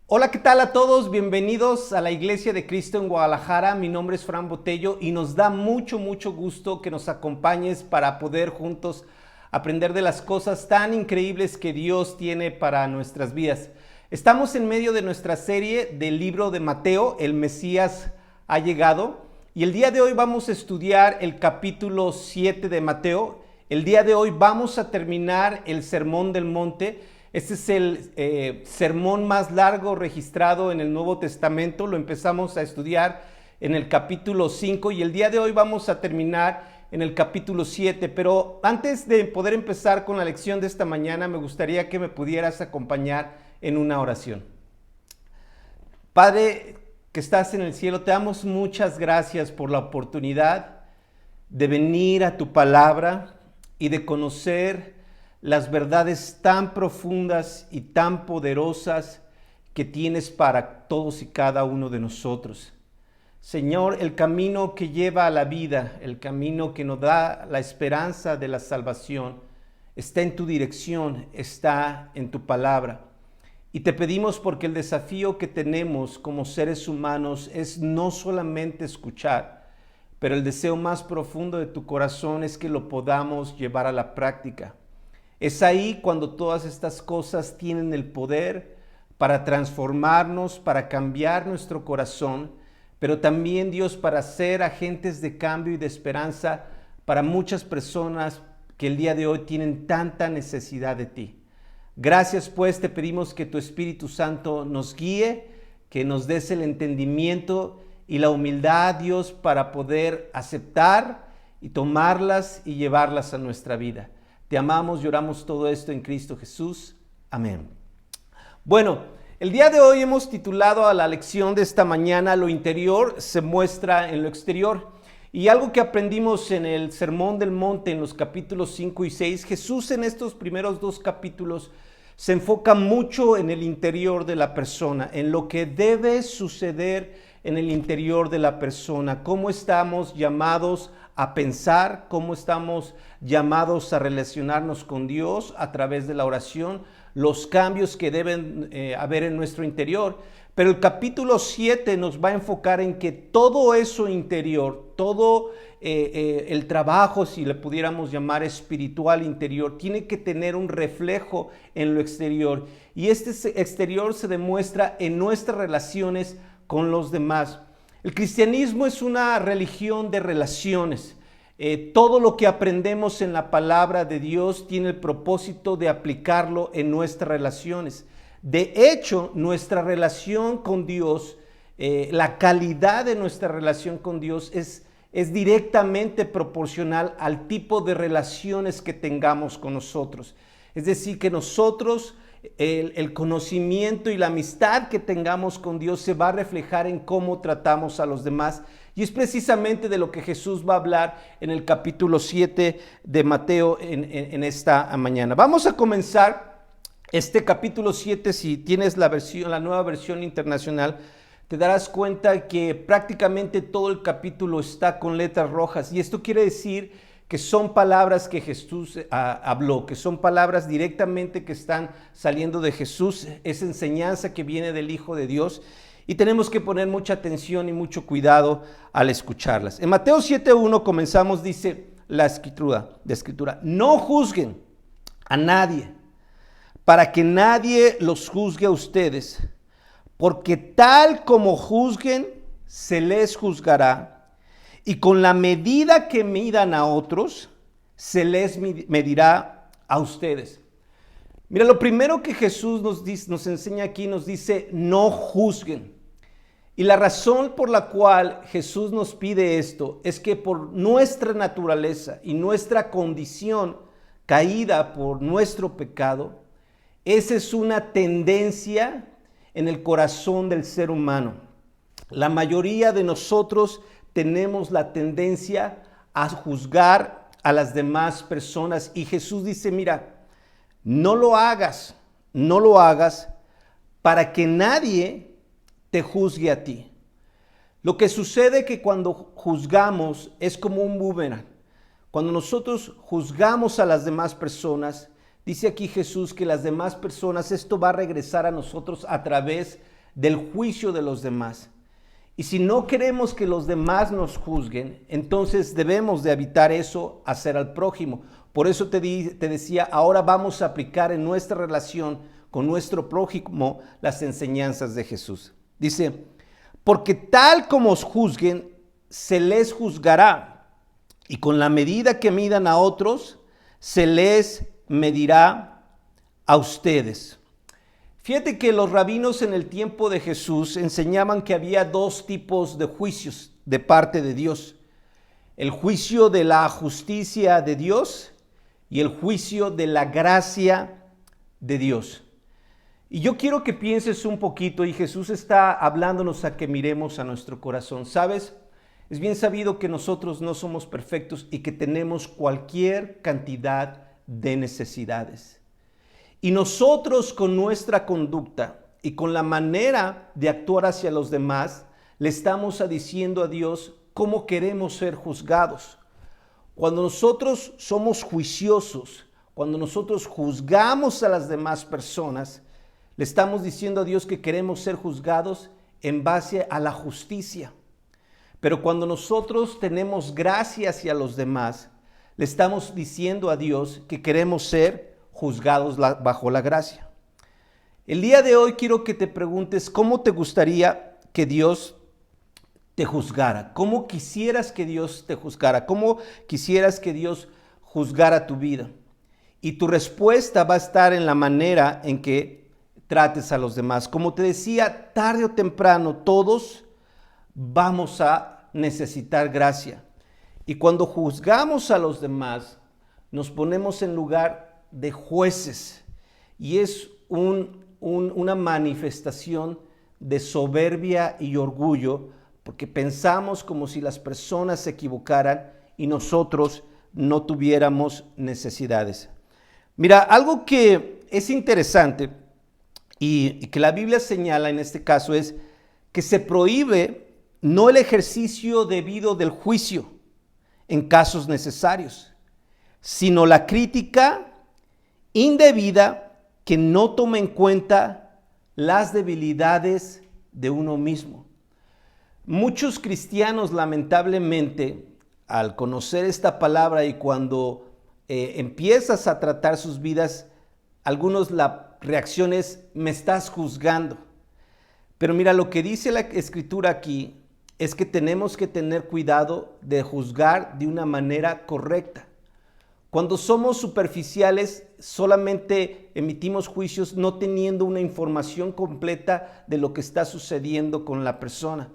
Hola, ¿qué tal a todos? Bienvenidos a la Iglesia de Cristo en Guadalajara. Mi nombre es Fran Botello y nos da mucho gusto que nos acompañes para poder juntos aprender de las cosas tan increíbles que Dios tiene para nuestras vidas. Estamos en medio de nuestra serie del libro de Mateo, El Mesías ha llegado, y el día de hoy vamos a estudiar el capítulo 7 de Mateo. El día de hoy vamos a terminar el Sermón del Monte. Este es el sermón más largo registrado en el Nuevo Testamento. Lo empezamos a estudiar en el capítulo 5 y el día de hoy vamos a terminar en el capítulo 7. Pero antes de poder empezar con la lección de esta mañana, me gustaría que me pudieras acompañar en una oración. Padre que estás en el cielo, te damos muchas gracias por la oportunidad de venir a tu palabra y de conocer las verdades tan profundas y tan poderosas que tienes para todos y cada uno de nosotros. Señor, el camino que lleva a la vida, el camino que nos da la esperanza de la salvación, está en tu dirección, está en tu palabra. Y te pedimos porque el desafío que tenemos como seres humanos es no solamente escuchar, pero el deseo más profundo de tu corazón es que lo podamos llevar a la práctica. Es ahí cuando todas estas cosas tienen el poder para transformarnos, para cambiar nuestro corazón, pero también, Dios, para ser agentes de cambio y de esperanza para muchas personas que el día de hoy tienen tanta necesidad de ti. Gracias, pues, te pedimos que tu Espíritu Santo nos guíe, que nos des el entendimiento y la humildad, Dios, para poder aceptar y tomarlas y llevarlas a nuestra vida. Te amamos y oramos todo esto en Cristo Jesús. Amén. Bueno, el día de hoy hemos titulado a la lección de esta mañana: lo interior se muestra en lo exterior. Y algo que aprendimos en el Sermón del Monte en los capítulos 5 y 6, Jesús en estos primeros dos capítulos se enfoca mucho en el interior de la persona, en lo que debe suceder en el interior de la persona, cómo estamos llamados a pensar, cómo estamos llamados a relacionarnos con Dios a través de la oración, los cambios que deben haber en nuestro interior. Pero el capítulo 7 nos va a enfocar en que todo eso interior, todo el trabajo, si le pudiéramos llamar espiritual interior, tiene que tener un reflejo en lo exterior. Y este exterior se demuestra en nuestras relaciones con los demás. El cristianismo es una religión de relaciones. Todo lo que aprendemos en la palabra de Dios tiene el propósito de aplicarlo en nuestras relaciones. De hecho, nuestra relación con Dios, la calidad de nuestra relación con Dios es directamente proporcional al tipo de relaciones que tengamos con nosotros. Es decir, que nosotros, el conocimiento y la amistad que tengamos con Dios se va a reflejar en cómo tratamos a los demás. Y es precisamente de lo que Jesús va a hablar en el capítulo 7 de Mateo en esta mañana. Vamos a comenzar este capítulo 7, si tienes la nueva versión internacional, te darás cuenta que prácticamente todo el capítulo está con letras rojas. Y esto quiere decir que son palabras que Jesús habló, que son palabras directamente que están saliendo de Jesús. Es enseñanza que viene del Hijo de Dios. Y tenemos que poner mucha atención y mucho cuidado al escucharlas. En Mateo 7:1 comenzamos, dice la escritura, no juzguen a nadie, para que nadie los juzgue a ustedes, porque tal como juzguen, se les juzgará, y con la medida que midan a otros, se les medirá a ustedes. Mira, lo primero que Jesús nos enseña aquí, nos dice, no juzguen. Y la razón por la cual Jesús nos pide esto es que por nuestra naturaleza y nuestra condición caída por nuestro pecado, esa es una tendencia en el corazón del ser humano. La mayoría de nosotros tenemos la tendencia a juzgar a las demás personas. Y Jesús dice, mira, no lo hagas para que nadie te juzgue a ti. Lo que sucede es que cuando juzgamos es como un boomerang. Cuando nosotros juzgamos a las demás personas, dice aquí Jesús que las demás personas, esto va a regresar a nosotros a través del juicio de los demás. Y si no queremos que los demás nos juzguen, entonces debemos de evitar eso, hacer al prójimo. Por eso te decía, ahora vamos a aplicar en nuestra relación con nuestro prójimo las enseñanzas de Jesús. Dice, porque tal como os juzguen, se les juzgará, y con la medida que midan a otros, se les medirá a ustedes. Fíjate que los rabinos en el tiempo de Jesús enseñaban que había dos tipos de juicios de parte de Dios. El juicio de la justicia de Dios y el juicio de la gracia de Dios. Y yo quiero que pienses un poquito, y Jesús está hablándonos a que miremos a nuestro corazón. ¿Sabes? Es bien sabido que nosotros no somos perfectos y que tenemos cualquier cantidad de necesidades. Y nosotros con nuestra conducta y con la manera de actuar hacia los demás, le estamos diciendo a Dios cómo queremos ser juzgados. Cuando nosotros somos juiciosos, cuando nosotros juzgamos a las demás personas, le estamos diciendo a Dios que queremos ser juzgados en base a la justicia. Pero cuando nosotros tenemos gracia hacia los demás, le estamos diciendo a Dios que queremos ser juzgados bajo la gracia. El día de hoy quiero que te preguntes cómo te gustaría que Dios te juzgara, cómo quisieras que Dios te juzgara, cómo quisieras que Dios juzgara tu vida. Y tu respuesta va a estar en la manera en que trates a los demás. Como te decía, tarde o temprano todos vamos a necesitar gracia. Y cuando juzgamos a los demás, nos ponemos en lugar de jueces, y es una manifestación de soberbia y orgullo, porque pensamos como si las personas se equivocaran y nosotros no tuviéramos necesidades. Mira, algo que es interesante y que la Biblia señala en este caso es que se prohíbe no el ejercicio debido del juicio en casos necesarios, sino la crítica indebida que no toma en cuenta las debilidades de uno mismo. Muchos cristianos, lamentablemente, al conocer esta palabra y cuando empiezas a tratar sus vidas, algunos la reacción es, me estás juzgando. Pero mira, lo que dice la Escritura aquí es que tenemos que tener cuidado de juzgar de una manera correcta. Cuando somos superficiales, solamente emitimos juicios no teniendo una información completa de lo que está sucediendo con la persona.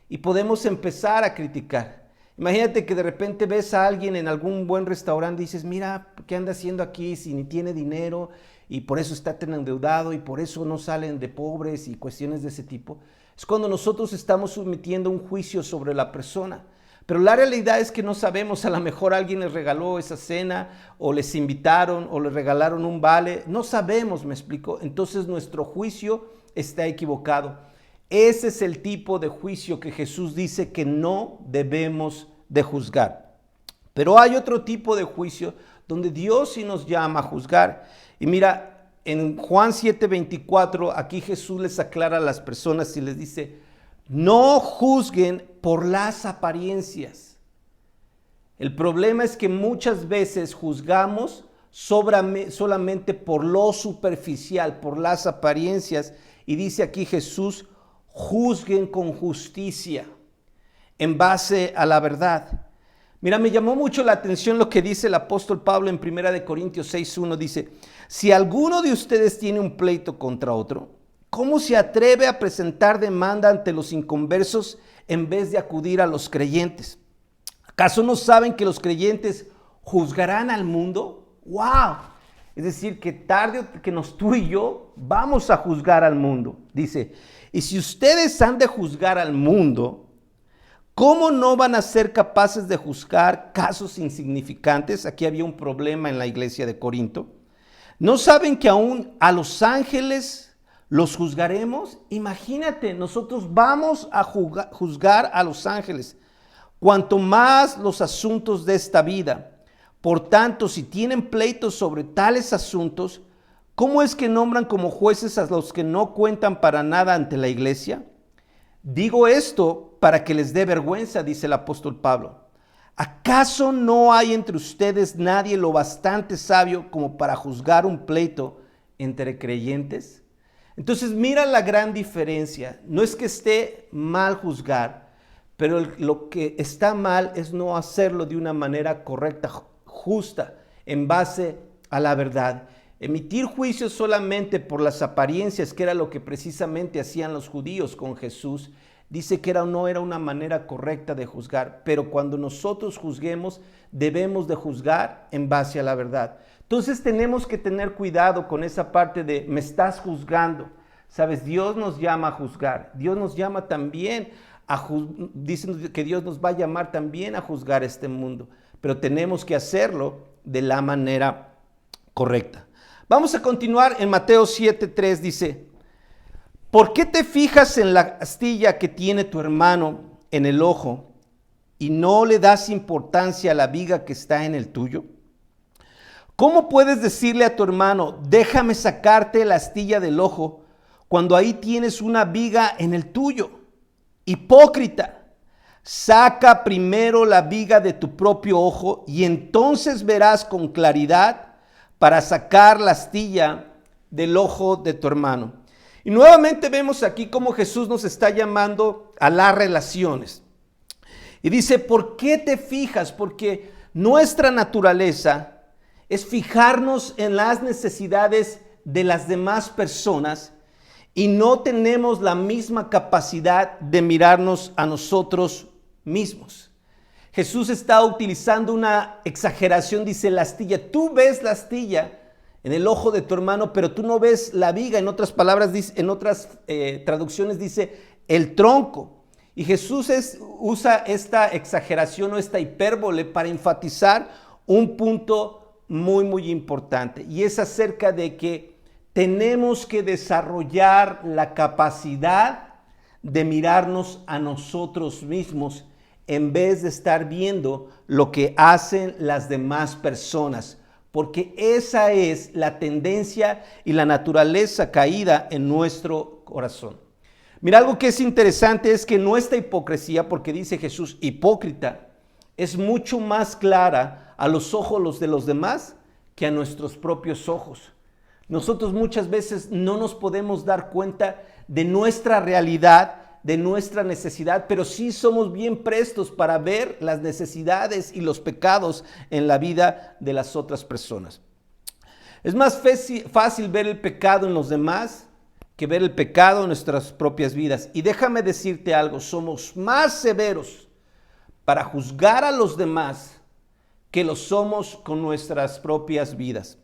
Y podemos empezar a criticar. Imagínate que de repente ves a alguien en algún buen restaurante y dices, mira, ¿qué anda haciendo aquí si ni tiene dinero? Y por eso está tan endeudado y por eso no salen de pobres y cuestiones de ese tipo. Es cuando nosotros estamos sometiendo un juicio sobre la persona. Pero la realidad es que no sabemos, a lo mejor alguien les regaló esa cena o les invitaron o les regalaron un vale. No sabemos, me explico. Entonces nuestro juicio está equivocado. Ese es el tipo de juicio que Jesús dice que no debemos de juzgar. Pero hay otro tipo de juicio donde Dios sí nos llama a juzgar. Y mira, en Juan 7:24, aquí Jesús les aclara a las personas y les dice, no juzguen por las apariencias. El problema es que muchas veces juzgamos solamente por lo superficial, por las apariencias. Y dice aquí Jesús, juzguen con justicia, en base a la verdad. Mira, me llamó mucho la atención lo que dice el apóstol Pablo en 1 Corintios 6:1. Dice, si alguno de ustedes tiene un pleito contra otro, ¿cómo se atreve a presentar demanda ante los inconversos en vez de acudir a los creyentes? ¿Acaso no saben que los creyentes juzgarán al mundo? ¡Wow! Es decir, que tarde que tú y yo vamos a juzgar al mundo. Dice, y si ustedes han de juzgar al mundo, ¿cómo no van a ser capaces de juzgar casos insignificantes? Aquí había un problema en la iglesia de Corinto. ¿No saben que aún a los ángeles los juzgaremos? Imagínate, nosotros vamos a juzgar a los ángeles. Cuanto más los asuntos de esta vida. Por tanto, si tienen pleitos sobre tales asuntos, ¿Cómo es que nombran como jueces a los que no cuentan para nada ante la iglesia? Digo esto para que les dé vergüenza, dice el apóstol Pablo. ¿Acaso no hay entre ustedes nadie lo bastante sabio como para juzgar un pleito entre creyentes? Entonces mira la gran diferencia. No es que esté mal juzgar, pero lo que está mal es no hacerlo de una manera correcta, justa, en base a la verdad. Emitir juicios solamente por las apariencias, que era lo que precisamente hacían los judíos con Jesús, dice que no era una manera correcta de juzgar, pero cuando nosotros juzguemos, debemos de juzgar en base a la verdad. Entonces tenemos que tener cuidado con esa parte de me estás juzgando. Sabes, Dios nos llama a juzgar, Dios nos llama también dicen que Dios nos va a llamar también a juzgar este mundo, pero tenemos que hacerlo de la manera correcta. Vamos a continuar en Mateo 7:3, dice: ¿por qué te fijas en la astilla que tiene tu hermano en el ojo y no le das importancia a la viga que está en el tuyo? ¿Cómo puedes decirle a tu hermano, déjame sacarte la astilla del ojo, cuando ahí tienes una viga en el tuyo? Hipócrita, saca primero la viga de tu propio ojo y entonces verás con claridad para sacar la astilla del ojo de tu hermano. Y nuevamente vemos aquí cómo Jesús nos está llamando a las relaciones. Y dice, ¿por qué te fijas? Porque nuestra naturaleza es fijarnos en las necesidades de las demás personas y no tenemos la misma capacidad de mirarnos a nosotros mismos. Jesús está utilizando una exageración, dice la astilla. Tú ves la astilla en el ojo de tu hermano, pero tú no ves la viga. En otras palabras, en otras traducciones dice el tronco. Y Jesús usa esta exageración o esta hipérbole para enfatizar un punto muy importante. Y es acerca de que tenemos que desarrollar la capacidad de mirarnos a nosotros mismos en vez de estar viendo lo que hacen las demás personas, porque esa es la tendencia y la naturaleza caída en nuestro corazón. Mira, algo que es interesante es que nuestra hipocresía, porque dice Jesús hipócrita, es mucho más clara a los ojos de los demás que a nuestros propios ojos. Nosotros muchas veces no nos podemos dar cuenta de nuestra realidad, de nuestra necesidad, pero sí somos bien prestos para ver las necesidades y los pecados en la vida de las otras personas. Es más fácil ver el pecado en los demás que ver el pecado en nuestras propias vidas. Y déjame decirte algo, somos más severos para juzgar a los demás que lo somos con nuestras propias vidas.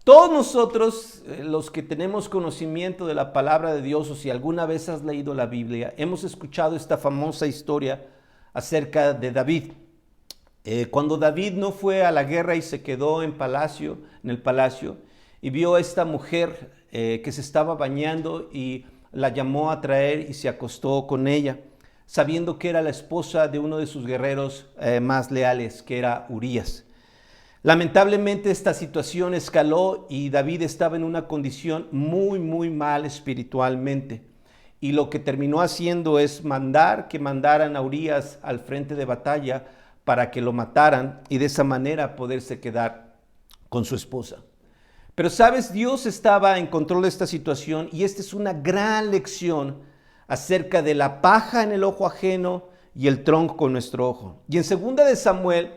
Todos nosotros, los que tenemos conocimiento de la palabra de Dios, o si alguna vez has leído la Biblia, hemos escuchado esta famosa historia acerca de David. Cuando David no fue a la guerra y se quedó en el palacio, y vio a esta mujer que se estaba bañando y la llamó a traer y se acostó con ella, sabiendo que era la esposa de uno de sus guerreros más leales, que era Urías. Lamentablemente esta situación escaló y David estaba en una condición muy mal espiritualmente. Y lo que terminó haciendo es que mandaran a Urías al frente de batalla para que lo mataran y de esa manera poderse quedar con su esposa. Pero sabes, Dios estaba en control de esta situación y esta es una gran lección acerca de la paja en el ojo ajeno y el tronco en nuestro ojo. Y en 2 de Samuel,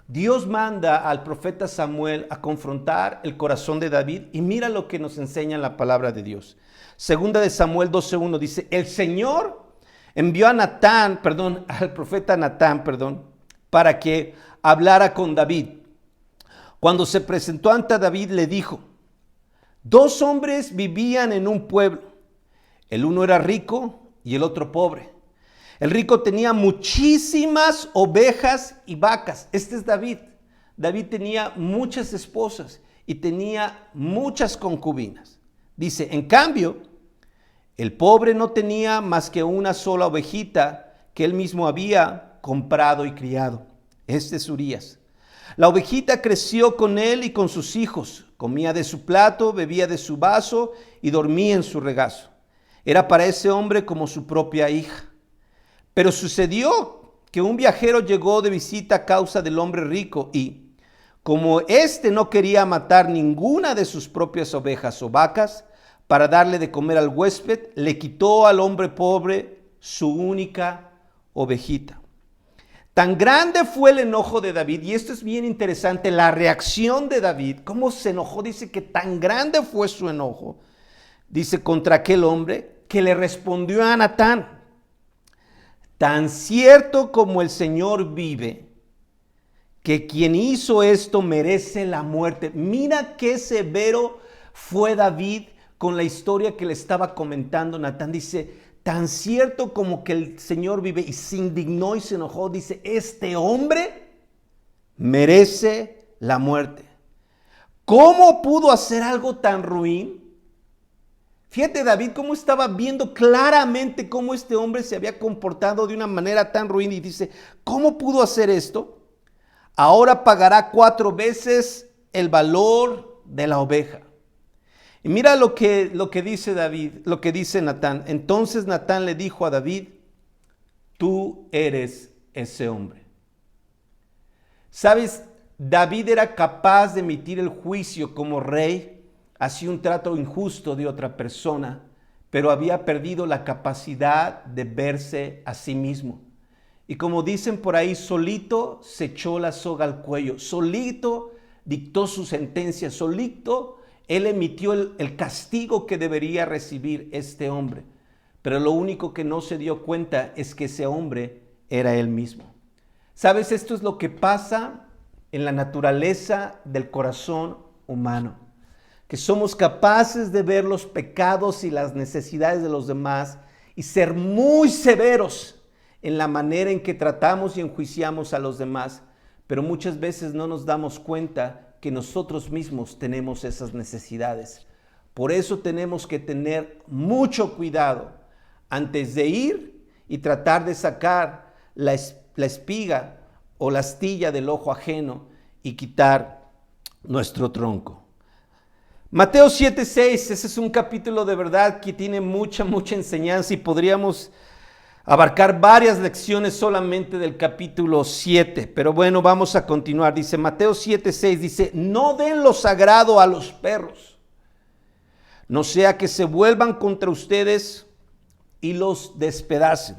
Dios manda al profeta Samuel a confrontar el corazón de David y mira lo que nos enseña la palabra de Dios. 2 de Samuel 12:1 dice, el Señor envió al profeta Natán, para que hablara con David. Cuando se presentó ante David le dijo, 2 hombres vivían en un pueblo, el uno era rico y el otro pobre. El rico tenía muchísimas ovejas y vacas. Este es David. David tenía muchas esposas y tenía muchas concubinas. Dice, en cambio, el pobre no tenía más que una sola ovejita que él mismo había comprado y criado. Este es Urías. La ovejita creció con él y con sus hijos. Comía de su plato, bebía de su vaso y dormía en su regazo. Era para ese hombre como su propia hija. Pero sucedió que un viajero llegó de visita a causa del hombre rico y, como éste no quería matar ninguna de sus propias ovejas o vacas para darle de comer al huésped, le quitó al hombre pobre su única ovejita. Tan grande fue el enojo de David, y esto es bien interesante, la reacción de David, cómo se enojó, dice que tan grande fue su enojo, dice, contra aquel hombre, que le respondió a Natán: tan cierto como el Señor vive, que quien hizo esto merece la muerte. Mira qué severo fue David con la historia que le estaba comentando Natán. Dice, tan cierto como que el Señor vive, y se indignó y se enojó. Dice, este hombre merece la muerte. ¿Cómo pudo hacer algo tan ruin? Fíjate David cómo estaba viendo claramente cómo este hombre se había comportado de una manera tan ruin, y dice, ¿cómo pudo hacer esto? Ahora pagará 4 veces el valor de la oveja. Y mira lo que dice David, lo que dice Natán. Entonces Natán le dijo a David: tú eres ese hombre. ¿Sabes? David era capaz de emitir el juicio como rey hacia un trato injusto de otra persona, pero había perdido la capacidad de verse a sí mismo. Y como dicen por ahí, solito se echó la soga al cuello, solito dictó su sentencia, solito él emitió el castigo que debería recibir este hombre. Pero lo único que no se dio cuenta es que ese hombre era él mismo. ¿Sabes? Esto es lo que pasa en la naturaleza del corazón humano, que somos capaces de ver los pecados y las necesidades de los demás y ser muy severos en la manera en que tratamos y enjuiciamos a los demás, pero muchas veces no nos damos cuenta que nosotros mismos tenemos esas necesidades. Por eso tenemos que tener mucho cuidado antes de ir y tratar de sacar la espiga o la astilla del ojo ajeno y quitar nuestro tronco. Mateo 7:6, ese es un capítulo de verdad que tiene mucha enseñanza, y podríamos abarcar varias lecciones solamente del capítulo 7, pero bueno, vamos a continuar. Dice Mateo 7:6, dice, no den lo sagrado a los perros, no sea que se vuelvan contra ustedes y los despedacen.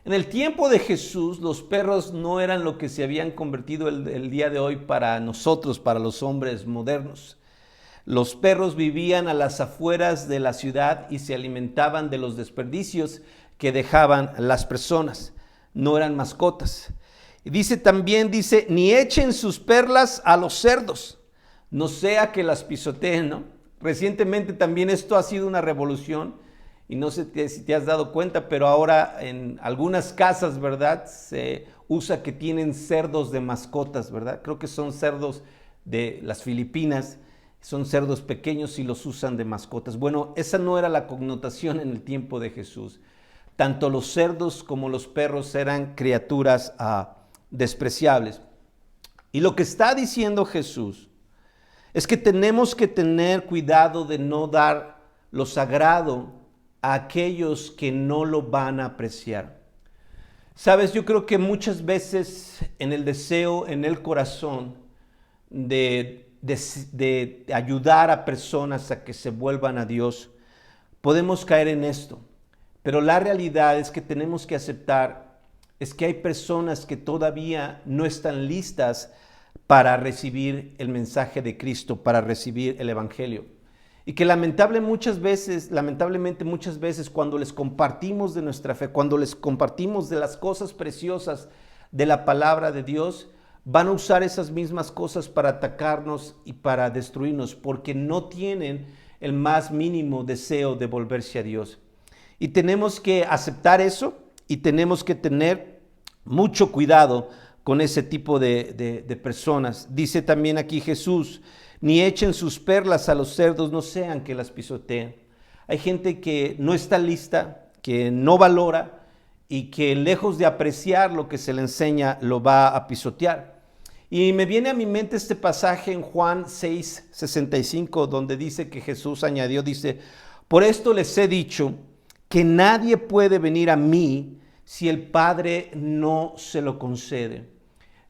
En el tiempo de Jesús, los perros no eran lo que se habían convertido el día de hoy para nosotros, para los hombres modernos. Los perros vivían a las afueras de la ciudad y se alimentaban de los desperdicios que dejaban las personas. No eran mascotas. Y dice también, ni echen sus perlas a los cerdos, no sea que las pisoteen, ¿no? Recientemente también esto ha sido una revolución, y no sé si te has dado cuenta, pero ahora en algunas casas, ¿verdad?, se usa que tienen cerdos de mascotas, ¿verdad? Creo que son cerdos de las Filipinas, son cerdos pequeños y los usan de mascotas. Bueno, esa no era la connotación en el tiempo de Jesús. Tanto los cerdos como los perros eran criaturas despreciables. Y lo que está diciendo Jesús es que tenemos que tener cuidado de no dar lo sagrado a aquellos que no lo van a apreciar. Sabes, yo creo que muchas veces en el deseo, en el corazón de ayudar a personas a que se vuelvan a Dios, podemos caer en esto. Pero la realidad es que tenemos que aceptar es que hay personas que todavía no están listas para recibir el mensaje de Cristo, para recibir el Evangelio. Y que lamentablemente muchas veces cuando les compartimos de nuestra fe, cuando les compartimos de las cosas preciosas de la palabra de Dios, van a usar esas mismas cosas para atacarnos y para destruirnos, porque no tienen el más mínimo deseo de volverse a Dios. Y tenemos que aceptar eso, y tenemos que tener mucho cuidado con ese tipo de personas. Dice también aquí Jesús, ni echen sus perlas a los cerdos, no sean que las pisoteen. Hay gente que no está lista, que no valora y que lejos de apreciar lo que se le enseña, lo va a pisotear. Y me viene a mi mente este pasaje en Juan 6:65, donde dice que Jesús añadió, dice, por esto les he dicho que nadie puede venir a mí si el Padre no se lo concede.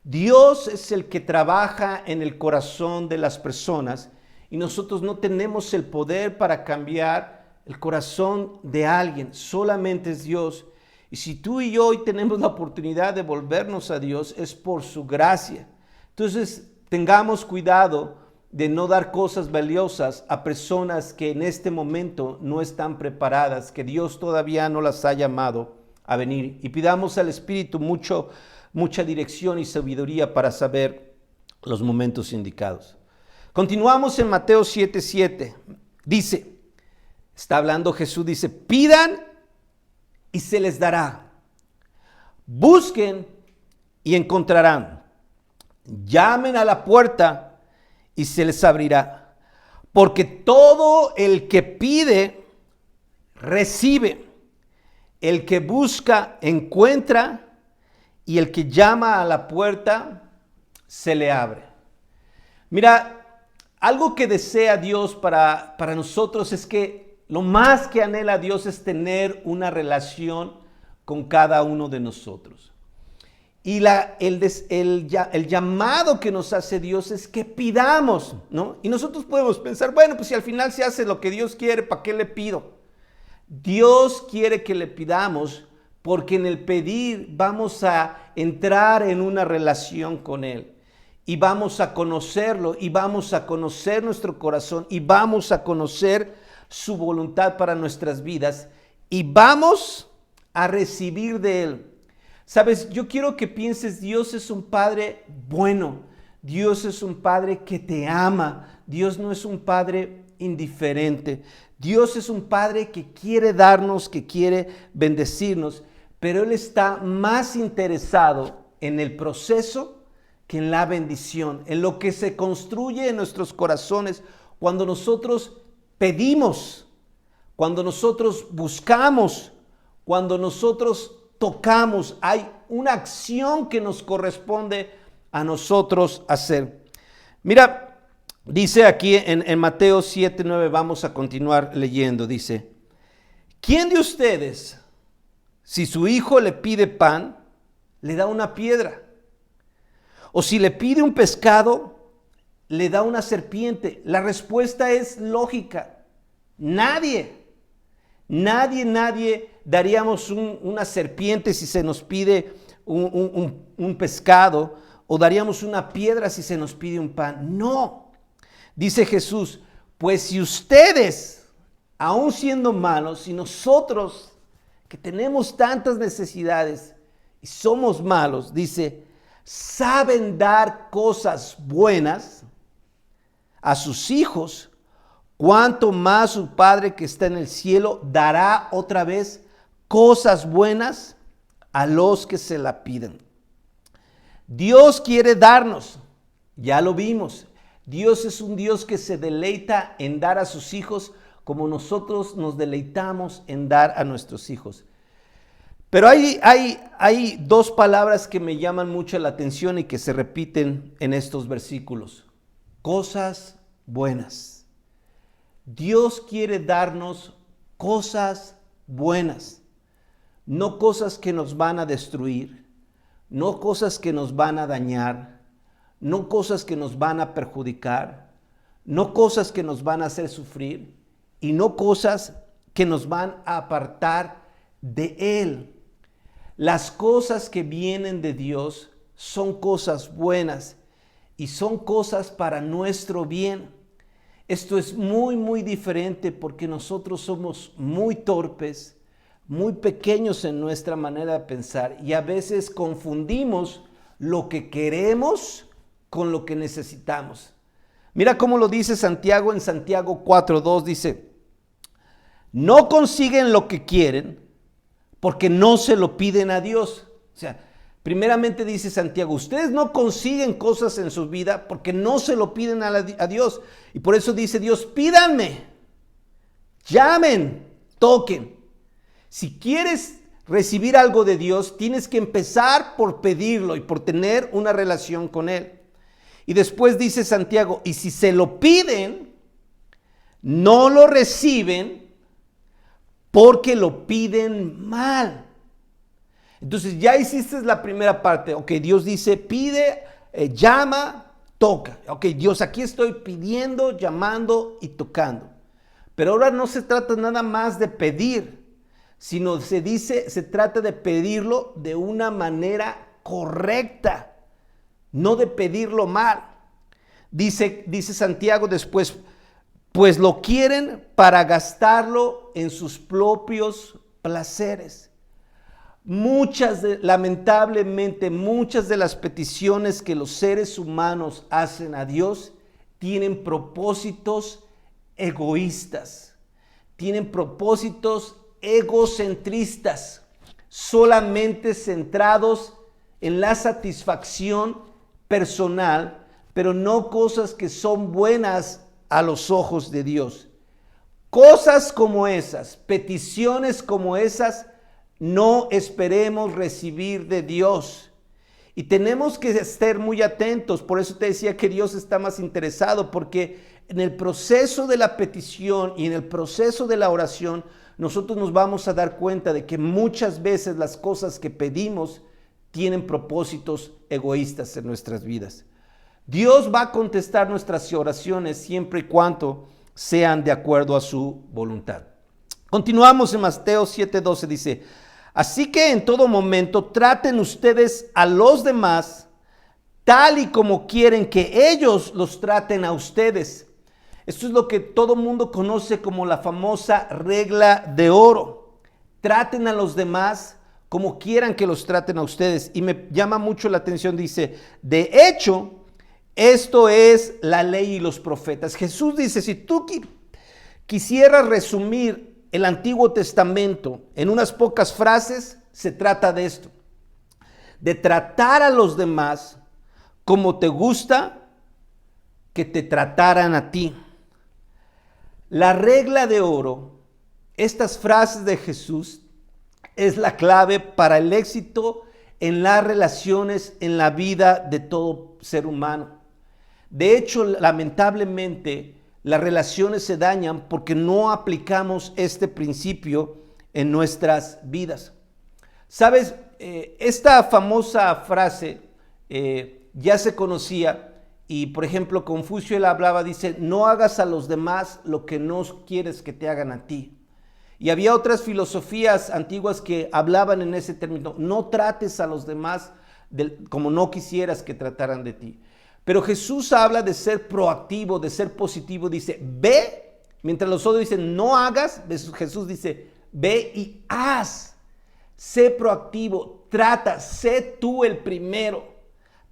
Dios es el que trabaja en el corazón de las personas y nosotros no tenemos el poder para cambiar el corazón de alguien, solamente es Dios. Y si tú y yo hoy tenemos la oportunidad de volvernos a Dios, es por su gracia. Entonces, tengamos cuidado de no dar cosas valiosas a personas que en este momento no están preparadas, que Dios todavía no las ha llamado a venir. Y pidamos al Espíritu mucha dirección y sabiduría para saber los momentos indicados. Continuamos en Mateo 7:7. Dice, está hablando Jesús, dice, pidan y se les dará. Busquen y encontrarán. Llamen a la puerta y se les abrirá. Porque todo el que pide, recibe. El que busca, encuentra. Y el que llama a la puerta, se le abre. Mira, algo que desea Dios para nosotros es que lo más que anhela Dios es tener una relación con cada uno de nosotros. Y el llamado que nos hace Dios es que pidamos, ¿no? Y nosotros podemos pensar, bueno, pues si al final se hace lo que Dios quiere, ¿para qué le pido? Dios quiere que le pidamos porque en el pedir vamos a entrar en una relación con Él. Y vamos a conocerlo, y vamos a conocer nuestro corazón, y vamos a conocer su voluntad para nuestras vidas, y vamos a recibir de Él. Sabes, yo quiero que pienses, Dios es un Padre bueno, Dios es un Padre que te ama, Dios no es un Padre indiferente, Dios es un Padre que quiere darnos, que quiere bendecirnos, pero Él está más interesado en el proceso que en la bendición, en lo que se construye en nuestros corazones cuando nosotros pedimos, cuando nosotros buscamos, cuando nosotros tocamos. Hay una acción que nos corresponde a nosotros hacer. Mira, dice aquí en Mateo 7:9, vamos a continuar leyendo, dice, ¿quién de ustedes, si su hijo le pide pan, le da una piedra? O si le pide un pescado, le da una serpiente. La respuesta es lógica. Nadie daríamos una serpiente si se nos pide un pescado, o daríamos una piedra si se nos pide un pan. No, dice Jesús, pues si ustedes, aun siendo malos, si nosotros que tenemos tantas necesidades y somos malos, dice, saben dar cosas buenas a sus hijos, cuánto más su Padre que está en el cielo dará otra vez cosas buenas a los que se la piden. Dios quiere darnos, ya lo vimos. Dios es un Dios que se deleita en dar a sus hijos como nosotros nos deleitamos en dar a nuestros hijos. Pero hay dos palabras que me llaman mucho la atención y que se repiten en estos versículos. Cosas buenas. Dios quiere darnos cosas buenas, no cosas que nos van a destruir, no cosas que nos van a dañar, no cosas que nos van a perjudicar, no cosas que nos van a hacer sufrir y no cosas que nos van a apartar de Él. Las cosas que vienen de Dios son cosas buenas y son cosas para nuestro bien. Esto es muy diferente porque nosotros somos muy torpes, muy pequeños en nuestra manera de pensar y a veces confundimos lo que queremos con lo que necesitamos. Mira cómo lo dice Santiago en Santiago 4:2, dice, no consiguen lo que quieren porque no se lo piden a Dios. O sea, primeramente dice Santiago, ustedes no consiguen cosas en su vida porque no se lo piden a Dios. Y por eso dice Dios, pídanme, llamen, toquen. Si quieres recibir algo de Dios, tienes que empezar por pedirlo y por tener una relación con Él. Y después dice Santiago, y si se lo piden, no lo reciben porque lo piden mal. Entonces ya hiciste la primera parte. Ok, Dios dice, pide, llama, toca. Ok, Dios, aquí estoy pidiendo, llamando y tocando. Pero ahora no se trata nada más de pedir, sino se trata de pedirlo de una manera correcta, no de pedirlo mal. Dice Santiago después, pues lo quieren para gastarlo en sus propios placeres. Lamentablemente, muchas de las peticiones que los seres humanos hacen a Dios tienen propósitos egoístas, tienen propósitos egocentristas, solamente centrados en la satisfacción personal, pero no cosas que son buenas a los ojos de Dios. Cosas como esas, peticiones como esas, no esperemos recibir de Dios. Y tenemos que estar muy atentos. Por eso te decía que Dios está más interesado, porque en el proceso de la petición y en el proceso de la oración, nosotros nos vamos a dar cuenta de que muchas veces las cosas que pedimos tienen propósitos egoístas en nuestras vidas. Dios va a contestar nuestras oraciones siempre y cuando sean de acuerdo a su voluntad. Continuamos en Mateo 7:12, dice, así que en todo momento traten ustedes a los demás tal y como quieren que ellos los traten a ustedes. Esto es lo que todo mundo conoce como la famosa regla de oro. Traten a los demás como quieran que los traten a ustedes. Y me llama mucho la atención, dice, de hecho, esto es la ley y los profetas. Jesús dice, si tú quisieras resumir el Antiguo Testamento en unas pocas frases, se trata de esto, de tratar a los demás como te gusta que te trataran a ti. La regla de oro, estas frases de Jesús, es la clave para el éxito en las relaciones en la vida de todo ser humano. De hecho, lamentablemente, las relaciones se dañan porque no aplicamos este principio en nuestras vidas. ¿Sabes? Esta famosa frase ya se conocía y, por ejemplo, Confucio él hablaba, dice, no hagas a los demás lo que no quieres que te hagan a ti. Y había otras filosofías antiguas que hablaban en ese término, no trates a los demás como no quisieras que trataran de ti. Pero Jesús habla de ser proactivo, de ser positivo. Dice, ve, mientras los otros dicen, no hagas, Jesús dice, ve y haz. Sé proactivo, trata, sé tú el primero.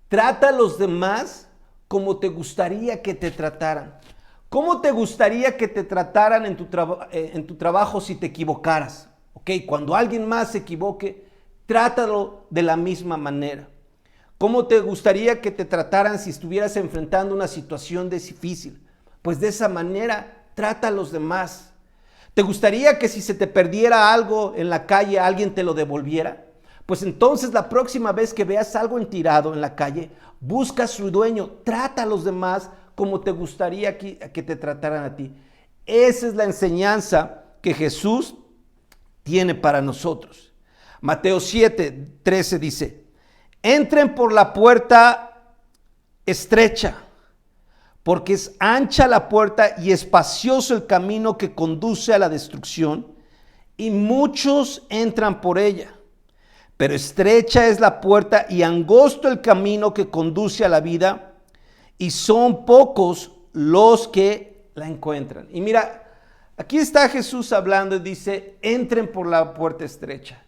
Trata a los demás como te gustaría que te trataran. ¿Cómo te gustaría que te trataran en tu trabajo si te equivocaras? ¿Ok? Cuando alguien más se equivoque, trátalo de la misma manera. ¿Cómo te gustaría que te trataran si estuvieras enfrentando una situación difícil? Pues de esa manera, trata a los demás. ¿Te gustaría que si se te perdiera algo en la calle, alguien te lo devolviera? Pues entonces la próxima vez que veas algo tirado en la calle, busca a su dueño, trata a los demás como te gustaría que te trataran a ti. Esa es la enseñanza que Jesús tiene para nosotros. Mateo 7:13 dice, entren por la puerta estrecha, porque es ancha la puerta y espacioso el camino que conduce a la destrucción, y muchos entran por ella. Pero estrecha es la puerta y angosto el camino que conduce a la vida, y son pocos los que la encuentran. Y mira, aquí está Jesús hablando y dice, entren por la puerta estrecha.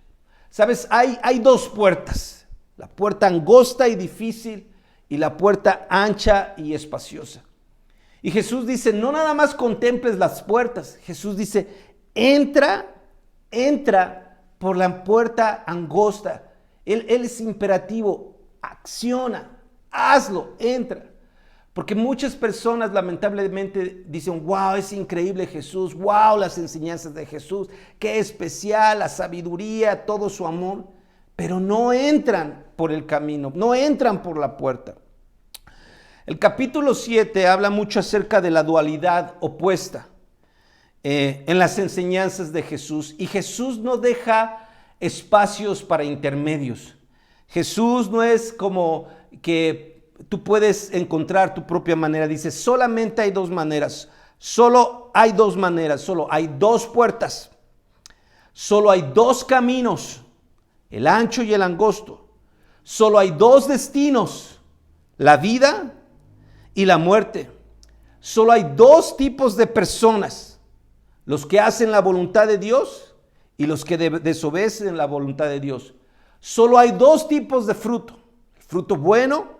¿Sabes? Hay dos puertas, la puerta angosta y difícil y la puerta ancha y espaciosa. Y Jesús dice, no nada más contemples las puertas. Jesús dice, entra por la puerta angosta. Él es imperativo, acciona, hazlo, entra. Porque muchas personas lamentablemente dicen, wow, es increíble Jesús, wow, las enseñanzas de Jesús, qué especial, la sabiduría, todo su amor, pero no entran por el camino, no entran por la puerta. El capítulo 7 habla mucho acerca de la dualidad opuesta en las enseñanzas de Jesús, y Jesús no deja espacios para intermedios. Jesús no es como que tú puedes encontrar tu propia manera. Dice, solamente hay dos maneras, solo hay dos maneras, solo hay dos puertas, solo hay dos caminos, el ancho y el angosto. Solo hay dos destinos, la vida y la muerte. Solo hay dos tipos de personas, los que hacen la voluntad de Dios y los que desobedecen la voluntad de Dios. Solo hay dos tipos de fruto, el fruto bueno,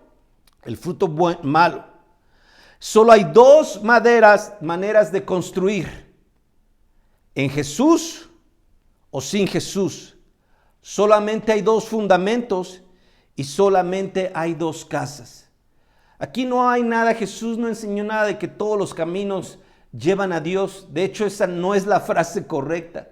el fruto malo. Solo hay dos maneras de construir, en Jesús o sin Jesús. Solamente hay dos fundamentos y solamente hay dos casas. Aquí no hay nada, Jesús no enseñó nada de que todos los caminos llevan a Dios. De hecho, esa no es la frase correcta.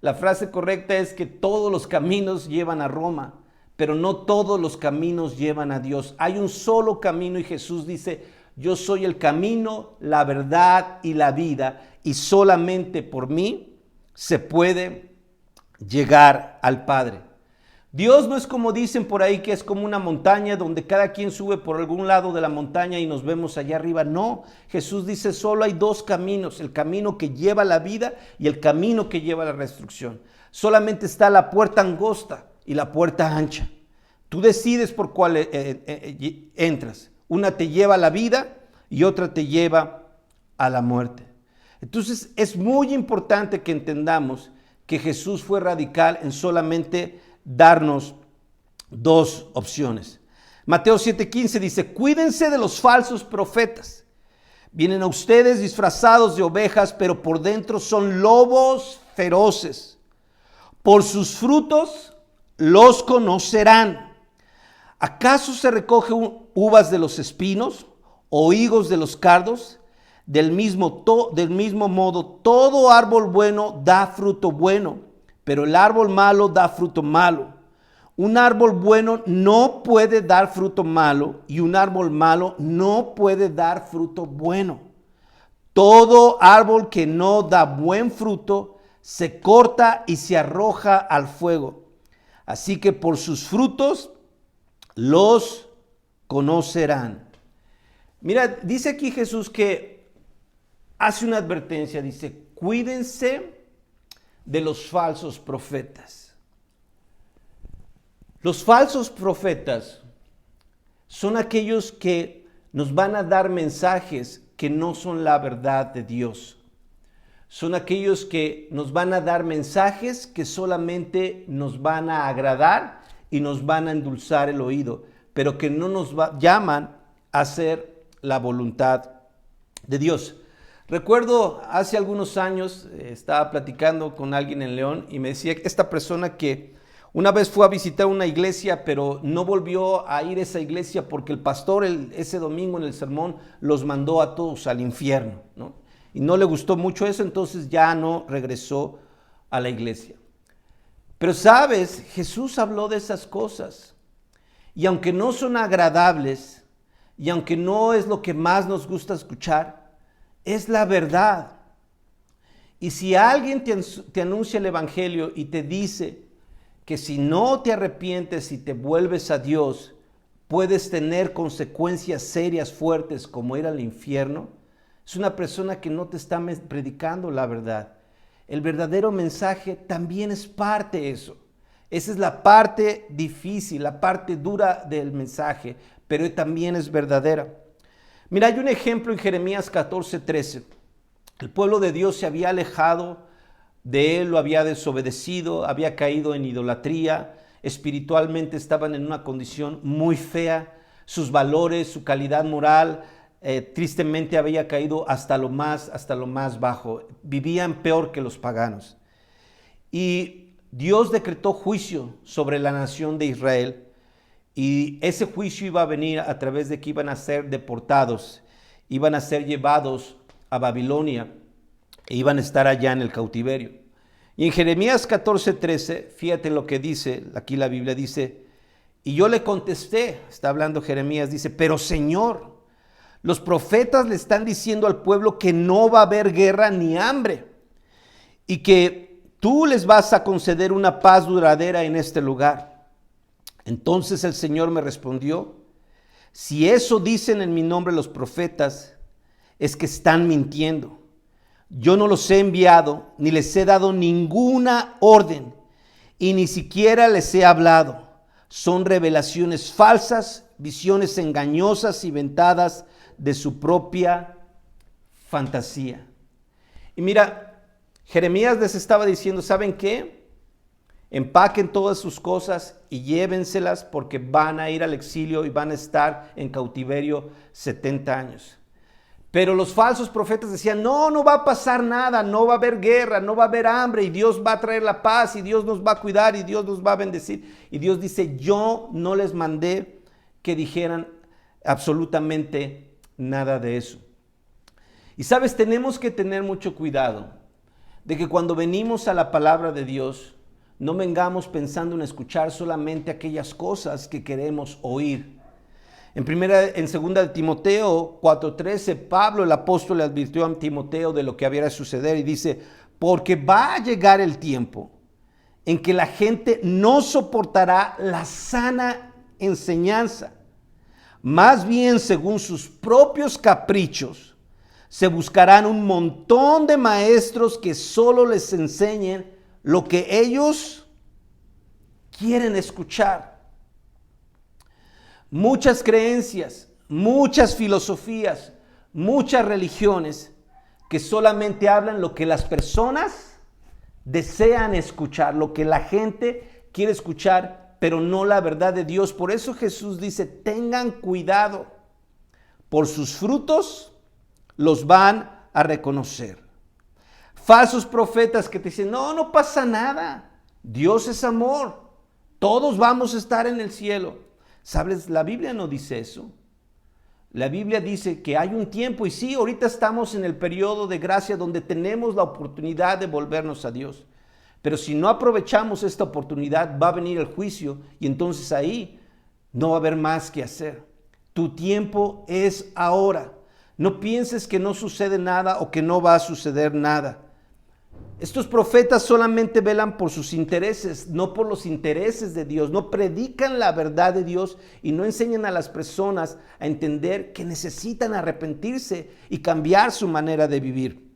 La frase correcta es que todos los caminos llevan a Roma, pero no todos los caminos llevan a Dios. Hay un solo camino y Jesús dice, yo soy el camino, la verdad y la vida, y solamente por mí se puede llegar al Padre. Dios no es como dicen por ahí, que es como una montaña donde cada quien sube por algún lado de la montaña y nos vemos allá arriba. No, Jesús dice solo hay dos caminos, el camino que lleva a la vida y el camino que lleva a la destrucción. Solamente está la puerta angosta y la puerta ancha. Tú decides por cuál entras. Una te lleva a la vida y otra te lleva a la muerte. Entonces es muy importante que entendamos que Jesús fue radical en solamente darnos dos opciones. Mateo 7:15 dice, cuídense de los falsos profetas. Vienen a ustedes disfrazados de ovejas, pero por dentro son lobos feroces. Por sus frutos los conocerán. ¿Acaso se recogen uvas de los espinos o higos de los cardos? Del mismo modo, todo árbol bueno da fruto bueno, pero el árbol malo da fruto malo. Un árbol bueno no puede dar fruto malo y un árbol malo no puede dar fruto bueno. Todo árbol que no da buen fruto se corta y se arroja al fuego. Así que por sus frutos los conocerán. Mira, dice aquí Jesús que hace una advertencia, dice, cuídense de los falsos profetas. Los falsos profetas son aquellos que nos van a dar mensajes que no son la verdad de Dios. Son aquellos que nos van a dar mensajes que solamente nos van a agradar y nos van a endulzar el oído, pero que no nos llaman a hacer la voluntad de Dios. Recuerdo hace algunos años, estaba platicando con alguien en León y me decía que esta persona que una vez fue a visitar una iglesia, pero no volvió a ir a esa iglesia porque el pastor ese domingo en el sermón los mandó a todos al infierno, ¿no? Y no le gustó mucho eso, entonces ya no regresó a la iglesia. Pero sabes, Jesús habló de esas cosas y aunque no son agradables y aunque no es lo que más nos gusta escuchar, es la verdad. Y si alguien te anuncia el evangelio y te dice que si no te arrepientes y te vuelves a Dios, puedes tener consecuencias serias, fuertes, como ir al infierno, es una persona que no te está predicando la verdad. El verdadero mensaje también es parte de eso. Esa es la parte difícil, la parte dura del mensaje, pero también es verdadera. Mira, hay un ejemplo en Jeremías 14:13. El pueblo de Dios se había alejado de él, lo había desobedecido, había caído en idolatría, espiritualmente estaban en una condición muy fea, sus valores, su calidad moral, tristemente había caído hasta lo más bajo, vivían peor que los paganos. Y Dios decretó juicio sobre la nación de Israel. Y ese juicio iba a venir a través de que iban a ser deportados, iban a ser llevados a Babilonia e iban a estar allá en el cautiverio. Y en Jeremías 14:13, fíjate lo que dice, aquí la Biblia dice, y yo le contesté, está hablando Jeremías, dice, pero Señor, Los profetas le están diciendo al pueblo que no va a haber guerra ni hambre y que tú les vas a conceder una paz duradera en este lugar. Entonces el Señor me respondió: si eso dicen en mi nombre los profetas, es que están mintiendo. Yo no los he enviado, ni les he dado ninguna orden, y ni siquiera les he hablado. Son revelaciones falsas, visiones engañosas, inventadas de su propia fantasía. Y mira, Jeremías les estaba diciendo: ¿saben qué? Empaquen todas sus cosas y llévenselas, porque van a ir al exilio y van a estar en cautiverio 70 años. Pero los falsos profetas decían: no va a pasar nada, no va a haber guerra, no va a haber hambre, y Dios va a traer la paz, y Dios nos va a cuidar, y Dios nos va a bendecir. Y Dios dice: yo no les mandé que dijeran absolutamente nada de eso. Y sabes, tenemos que tener mucho cuidado de que cuando venimos a la palabra de Dios, no vengamos pensando en escuchar solamente aquellas cosas que queremos oír. En segunda de Timoteo 4:13, Pablo el apóstol le advirtió a Timoteo de lo que había de suceder y dice: porque va a llegar el tiempo en que la gente no soportará la sana enseñanza. Más bien, según sus propios caprichos, se buscarán un montón de maestros que solo les enseñen lo que ellos quieren escuchar. Muchas creencias, muchas filosofías, muchas religiones que solamente hablan lo que las personas desean escuchar, lo que la gente quiere escuchar, pero no la verdad de Dios. Por eso Jesús dice: tengan cuidado, por sus frutos los van a reconocer. Falsos profetas que te dicen: no pasa nada, Dios es amor, todos vamos a estar en el cielo. ¿Sabes? La Biblia no dice eso. La Biblia dice que hay un tiempo, y sí, ahorita estamos en el periodo de gracia donde tenemos la oportunidad de volvernos a Dios. Pero si no aprovechamos esta oportunidad, va a venir el juicio, y entonces ahí no va a haber más que hacer. Tu tiempo es ahora. No pienses que no sucede nada o que no va a suceder nada. Estos profetas solamente velan por sus intereses, no por los intereses de Dios. No predican la verdad de Dios y no enseñan a las personas a entender que necesitan arrepentirse y cambiar su manera de vivir.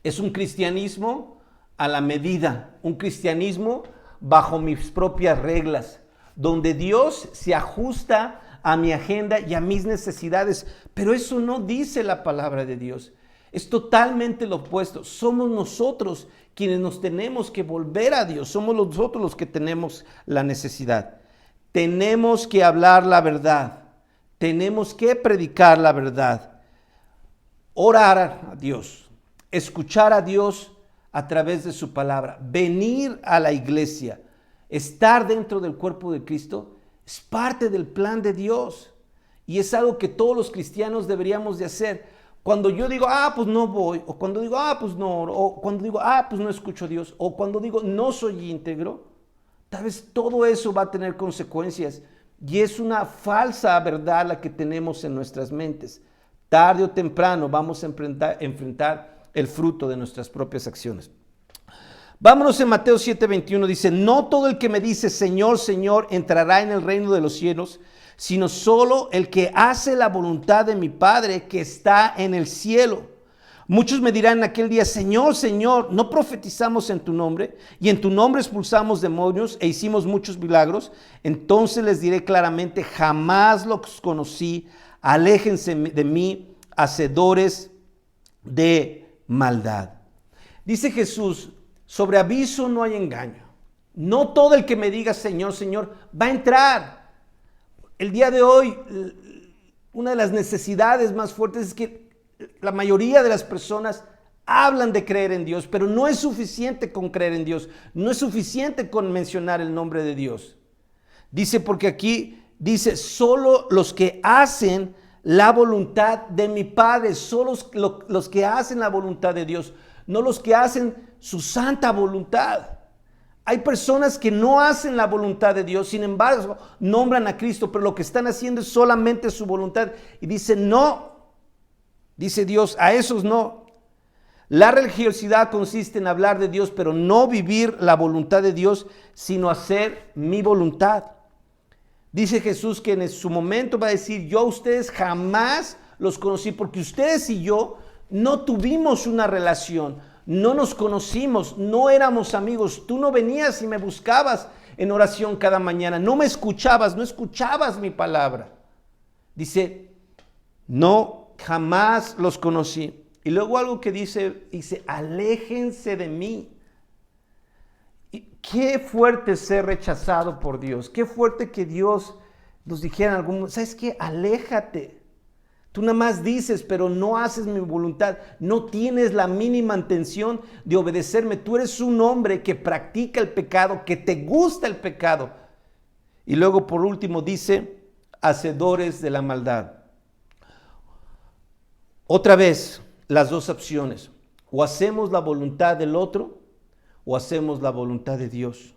Es un cristianismo a la medida, un cristianismo bajo mis propias reglas, donde Dios se ajusta a mi agenda y a mis necesidades. Pero eso no dice la palabra de Dios. Es totalmente lo opuesto. Somos nosotros quienes nos tenemos que volver a Dios. Somos nosotros los que tenemos la necesidad. Tenemos que hablar la verdad. Tenemos que predicar la verdad. Orar a Dios. Escuchar a Dios a través de su palabra. Venir a la iglesia. Estar dentro del cuerpo de Cristo es parte del plan de Dios. Y es algo que todos los cristianos deberíamos de hacer. Cuando yo digo: pues no voy, o cuando digo: pues no oro, o cuando digo: pues no escucho a Dios, o cuando digo: no soy íntegro, tal vez todo eso va a tener consecuencias, y es una falsa verdad la que tenemos en nuestras mentes. Tarde o temprano vamos a enfrentar el fruto de nuestras propias acciones. Vámonos en Mateo 7:21, dice: no todo el que me dice Señor, Señor entrará en el reino de los cielos, sino solo el que hace la voluntad de mi Padre que está en el cielo. Muchos me dirán en aquel día: Señor, Señor, ¿no profetizamos en tu nombre? Y en tu nombre expulsamos demonios e hicimos muchos milagros. Entonces les diré claramente: jamás los conocí, aléjense de mí, hacedores de maldad. Dice Jesús: sobre aviso no hay engaño. No todo el que me diga Señor, Señor va a entrar. El día de hoy, una de las necesidades más fuertes es que la mayoría de las personas hablan de creer en Dios, pero no es suficiente con creer en Dios, no es suficiente con mencionar el nombre de Dios. Dice, porque aquí dice: solo los que hacen la voluntad de mi Padre, solo los que hacen la voluntad de Dios, no los que hacen su santa voluntad. Hay personas que no hacen la voluntad de Dios, sin embargo, nombran a Cristo, pero lo que están haciendo es solamente su voluntad. Y dicen: no, Dice Dios, a esos no. La religiosidad consiste en hablar de Dios, pero no vivir la voluntad de Dios, sino hacer mi voluntad. Dice Jesús que en su momento va a decir, yo a ustedes jamás los conocí, porque ustedes y yo no tuvimos una relación, no nos conocimos, no éramos amigos. Tú no venías y me buscabas en oración cada mañana, no me escuchabas, no escuchabas mi palabra. Dice, no, jamás los conocí. Y luego algo que dice, aléjense de mí. Y qué fuerte ser rechazado por Dios, qué fuerte que Dios nos dijera en algún momento, ¿sabes qué? Aléjate. Tú nada más dices, pero no haces mi voluntad, no tienes la mínima intención de obedecerme. Tú eres un hombre que practica el pecado, que te gusta el pecado. Y luego por último dice, hacedores de la maldad. Otra vez, las dos opciones, o hacemos la voluntad del otro, o hacemos la voluntad de Dios.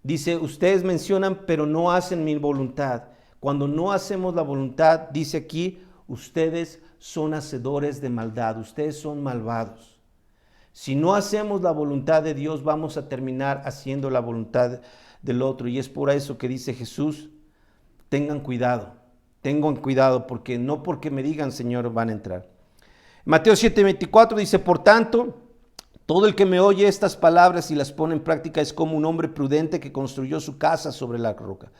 Dice, ustedes mencionan, pero no hacen mi voluntad. Cuando no hacemos la voluntad, dice aquí, ustedes son hacedores de maldad, ustedes son malvados. Si no hacemos la voluntad de Dios, vamos a terminar haciendo la voluntad del otro. Y es por eso que dice Jesús, tengan cuidado, porque no porque me digan Señor van a entrar. Mateo 7:24 dice, por tanto, todo el que me oye estas palabras y las pone en práctica es como un hombre prudente que construyó su casa sobre la roca.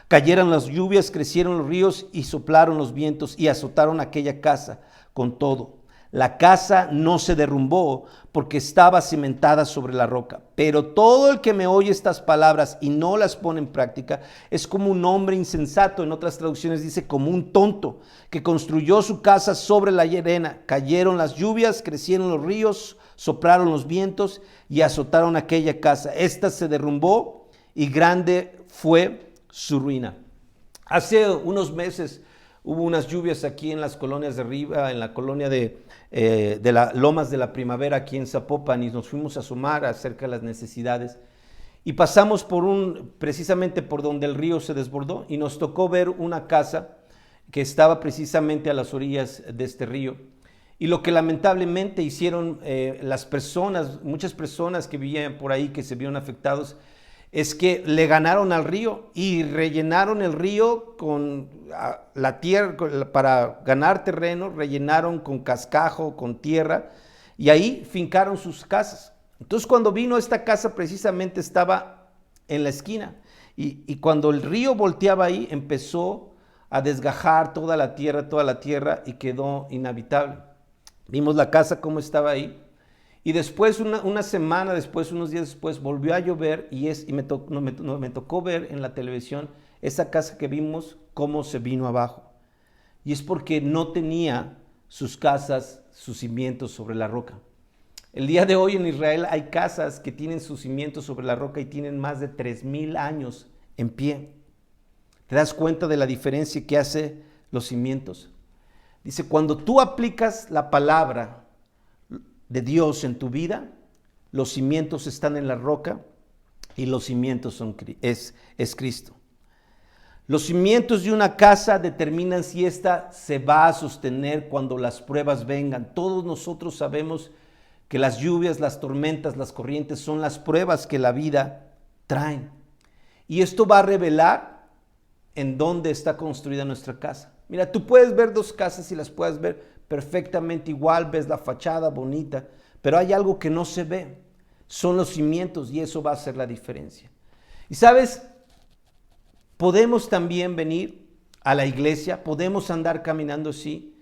Cayeron las lluvias, crecieron los ríos y soplaron los vientos y azotaron aquella casa con todo. La casa no se derrumbó porque estaba cimentada sobre la roca. Pero todo el que me oye estas palabras y no las pone en práctica es como un hombre insensato. En otras traducciones dice como un tonto que construyó su casa sobre la arena. Cayeron las lluvias, crecieron los ríos, soplaron los vientos y azotaron aquella casa. Esta se derrumbó y grande fue su ruina. Hace unos meses hubo unas lluvias aquí en las colonias de arriba, en la colonia de las Lomas de la Primavera, aquí en Zapopan, y nos fuimos a asomar acerca de las necesidades. Y pasamos precisamente por donde el río se desbordó, y nos tocó ver una casa que estaba precisamente a las orillas de este río. Y lo que lamentablemente hicieron muchas personas que vivían por ahí, que se vieron afectados, es que le ganaron al río y rellenaron el río con la tierra, para ganar terreno, rellenaron con cascajo, con tierra, y ahí fincaron sus casas. Entonces cuando vino esta casa precisamente estaba en la esquina, y cuando el río volteaba ahí, empezó a desgajar toda la tierra y quedó inhabitable. Vimos la casa cómo estaba ahí. Y después, una semana después, unos días después, volvió a llover y me tocó ver en la televisión esa casa que vimos, cómo se vino abajo. Y es porque no tenía sus casas, sus cimientos sobre la roca. El día de hoy en Israel hay casas que tienen sus cimientos sobre la roca y tienen más de 3,000 años en pie. ¿Te das cuenta de la diferencia que hace los cimientos? Dice, cuando tú aplicas la palabra de Dios en tu vida, los cimientos están en la roca y los cimientos es Cristo. Los cimientos de una casa determinan si ésta se va a sostener cuando las pruebas vengan. Todos nosotros sabemos que las lluvias, las tormentas, las corrientes son las pruebas que la vida trae. Y esto va a revelar en dónde está construida nuestra casa. Mira, tú puedes ver dos casas y las puedes ver perfectamente igual, ves la fachada bonita, pero hay algo que no se ve, son los cimientos, y eso va a hacer la diferencia. Y sabes, podemos también venir a la iglesia, podemos andar caminando así,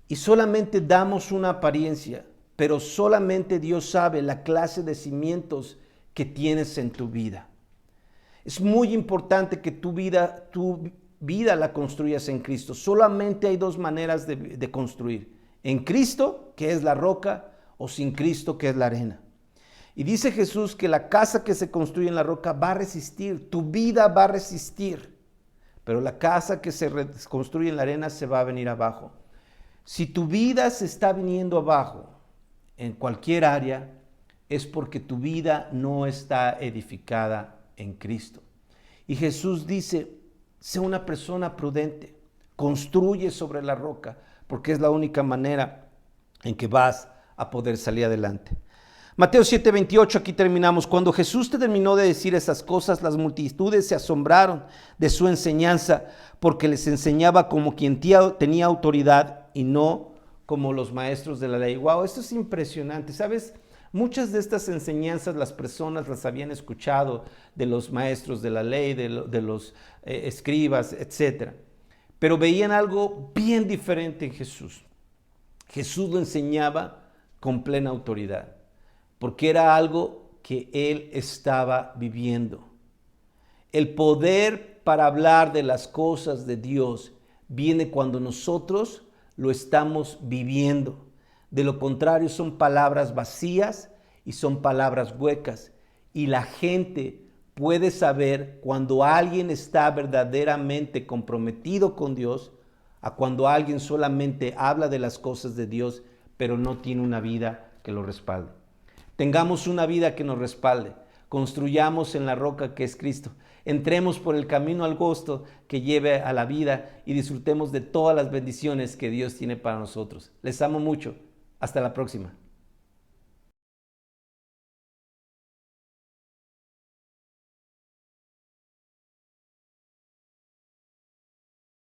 y solamente damos una apariencia, pero solamente Dios sabe la clase de cimientos que tienes en tu vida. Es muy importante que tu vida la construyas en Cristo. Solamente hay dos maneras de construir. En Cristo, que es la roca, o sin Cristo, que es la arena. Y dice Jesús que la casa que se construye en la roca va a resistir, tu vida va a resistir, pero la casa que se construye en la arena se va a venir abajo. Si tu vida se está viniendo abajo en cualquier área, es porque tu vida no está edificada en Cristo. Y Jesús dice, sé una persona prudente, construye sobre la roca, porque es la única manera en que vas a poder salir adelante. Mateo 7:28, aquí terminamos. Cuando Jesús terminó de decir esas cosas, las multitudes se asombraron de su enseñanza, porque les enseñaba como quien tenía autoridad y no como los maestros de la ley. Wow, esto es impresionante. ¿Sabes? Muchas de estas enseñanzas las personas las habían escuchado de los maestros de la ley, de los escribas, etc. Pero veían algo bien diferente en Jesús. Jesús lo enseñaba con plena autoridad, porque era algo que él estaba viviendo. El poder para hablar de las cosas de Dios viene cuando nosotros lo estamos viviendo. De lo contrario, son palabras vacías y son palabras huecas. Y la gente puede saber cuando alguien está verdaderamente comprometido con Dios, a cuando alguien solamente habla de las cosas de Dios, pero no tiene una vida que lo respalde. Tengamos una vida que nos respalde. Construyamos en la roca que es Cristo. Entremos por el camino angosto que lleve a la vida y disfrutemos de todas las bendiciones que Dios tiene para nosotros. Les amo mucho. Hasta la próxima.